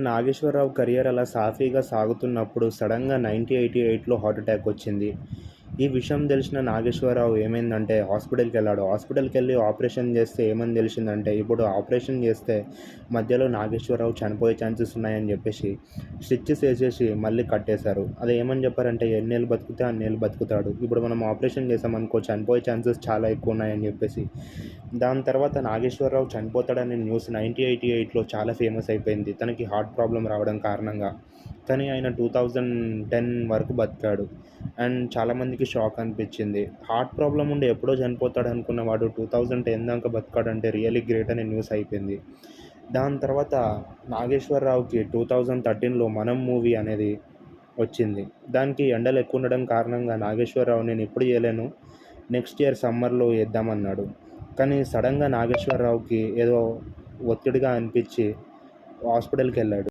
Nageswararao career అలా సాఫీగా సాగుతున్నప్పుడు సడెన్‌గా 1988లో హార్ట్ అటాక్ వచ్చింది. ఈ విషయం తెలిసిన నాగేశ్వరరావు ఏమైందంటే హాస్పిటల్‌కెళ్ళాడు. హాస్పిటల్‌కెళ్ళి ఆపరేషన్ చేస్తే ఏమని తెలిసిందంటే, ఇప్పుడు ఆపరేషన్ చేస్తే మధ్యలో నాగేశ్వరరావు చనిపోయే ఛాన్సెస్ ఉన్నాయని చెప్పేసి స్టిచెస్ ఏసేసి మళ్ళీ కట్టేశారు. అది ఏమని చెప్పారంటే ఎన్నేళ్ళు బతికితే అన్నేళ్ళు బతుకుతాడు. ఇప్పుడు మనం ఆపరేషన్ చేశామనుకో చనిపోయే ఛాన్సెస్ చాలా ఎక్కువ ఉన్నాయని చెప్పేసి. దాని తర్వాత నాగేశ్వరరావు చనిపోతాడనే న్యూస్ 1988లో చాలా ఫేమస్ అయిపోయింది. తనకి హార్ట్ ప్రాబ్లమ్ రావడం కారణంగా. కానీ ఆయన 2010 వరకు బతికాడు. అండ్ చాలామందికి షాక్ అనిపించింది. హార్ట్ ప్రాబ్లమ్ ఉండి ఎప్పుడో చనిపోతాడనుకున్నవాడు 2010 దాకా బతికాడంటే రియల్లీ గ్రేట్ అనే న్యూస్ అయిపోయింది. దాని తర్వాత నాగేశ్వరరావుకి 2013లో 'మనం' మూవీ అనేది వచ్చింది. దానికి ఎండలు ఎక్కువ ఉండడం కారణంగా నాగేశ్వరరావు నేనిప్పుడు చేయలేను, నెక్స్ట్ ఇయర్ సమ్మర్‌లో చేద్దామన్నాడు. కానీ సడెన్‌గా నాగేశ్వరరావుకి ఏదో ఒత్తిడిగా అనిపించి హాస్పిటల్‌కెళ్ళాడు.